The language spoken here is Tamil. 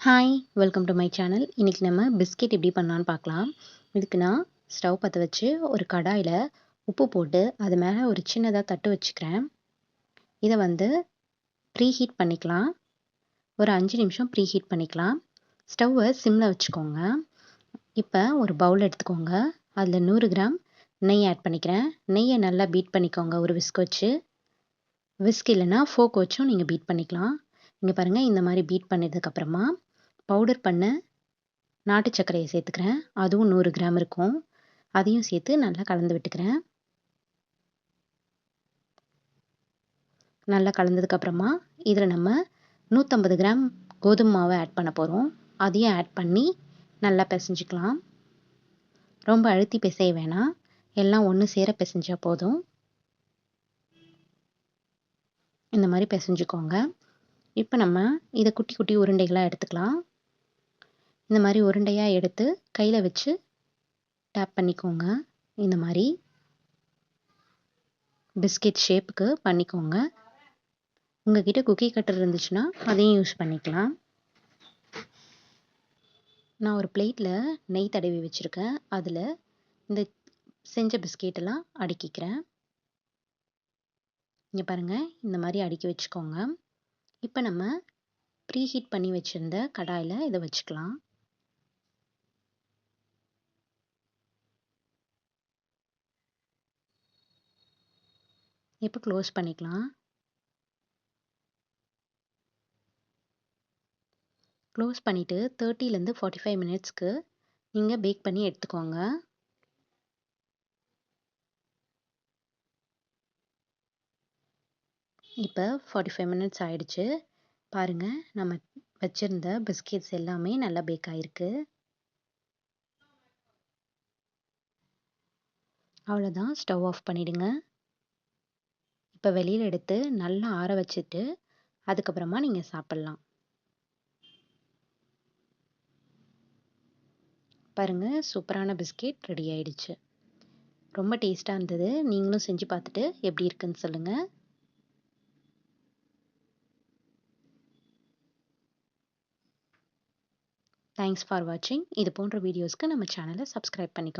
Hi welcome to my channel. இன்றைக்கி நம்ம பிஸ்கெட் எப்படி பண்ணலான்னு பார்க்கலாம். இதுக்கு நான் ஸ்டவ் பற்ற வச்சு ஒரு கடாயில் உப்பு போட்டு அது மேலே ஒரு சின்னதாக தட்டு வச்சுக்கிறேன். இதை ப்ரீ ஹீட் பண்ணிக்கலாம். ஒரு 5 நிமிஷம் ப்ரீ ஹீட் பண்ணிக்கலாம். ஸ்டவ்வை சிம்மில் வச்சுக்கோங்க. இப்போ ஒரு பவுல் எடுத்துக்கோங்க. அதில் 100 கிராம் நெய் ஆட் பண்ணிக்கிறேன். நெய்யை நல்லா பீட் பண்ணிக்கோங்க ஒரு விஸ்க் வச்சு. விஸ்க் இல்லைன்னா ஃபோக் வச்சும் நீங்கள் பீட் பண்ணிக்கலாம். இங்கே பாருங்கள், இந்த மாதிரி பீட் பண்ணதுக்கப்புறமா பவுடர் பண்ண நாட்டு சர்க்கரையை சேர்த்துக்கிறேன். அதுவும் 100 கிராம் இருக்கும். அதையும் சேர்த்து நல்லா கலந்து விட்டுக்கிறேன். நல்லா கலந்ததுக்கப்புறமா இதில் நம்ம 150 கிராம் கோதுமை மாவை ஆட் பண்ண போகிறோம். அதையும் ஆட் பண்ணி நல்லா பிசைஞ்சிக்கலாம். ரொம்ப அழுத்தி பிசைய வேணாம், எல்லாம் ஒன்று சேர பிசைஞ்சா போதும். இந்த மாதிரி பிசைஞ்சுக்கோங்க. இப்போ நம்ம இதை குட்டி குட்டி உருண்டைகளாக எடுத்துக்கலாம். இந்த மாதிரி உருண்டையாக எடுத்து கையில் வச்சு டேப் பண்ணிக்கோங்க. இந்த மாதிரி பிஸ்கெட் ஷேப்புக்கு பண்ணிக்கோங்க. உங்ககிட்ட குக்கி கட்டர் இருந்துச்சுன்னா அதையும் யூஸ் பண்ணிக்கலாம். நான் ஒரு பிளேட்டில் நெய் தடவி வச்சுருக்கேன். அதில் இந்த செஞ்ச பிஸ்கெட்டெல்லாம் அடுக்கிக்கிறேன். இங்கே பாருங்கள், இந்த மாதிரி அடுக்கி வச்சுக்கோங்க. இப்போ நம்ம ப்ரீ ஹீட் பண்ணி வச்சுருந்த கடாயில் இதை வச்சுக்கலாம். இப்போ க்ளோஸ் பண்ணிக்கலாம். க்ளோஸ் பண்ணிவிட்டு 30லேருந்து 45 மினிட்ஸ்க்கு நீங்கள் பேக் பண்ணி எடுத்துக்கோங்க. இப்போ 45 மினிட்ஸ் ஆயிடுச்சு. பாருங்கள், நம்ம வச்சுருந்த பிஸ்கெட்ஸ் எல்லாமே நல்லா பேக் ஆகிருக்கு. அவ்வளோதான், ஸ்டவ் ஆஃப் பண்ணிவிடுங்க. இப்போ வெளியில் எடுத்து நல்லா ஆற வச்சுட்டு அதுக்கப்புறமா நீங்கள் சாப்பிட்லாம். பாருங்கள், சூப்பரான பிஸ்கெட் ரெடி ஆயிடுச்சு. ரொம்ப டேஸ்ட்டாக இருந்தது. நீங்களும் செஞ்சு பார்த்துட்டு எப்படி இருக்குன்னு சொல்லுங்கள். தேங்க்ஸ் ஃபார் வாட்சிங். இது போன்ற வீடியோஸ்க்கு நம்ம சேனலை சப்ஸ்கிரைப் பண்ணிக்கோங்க.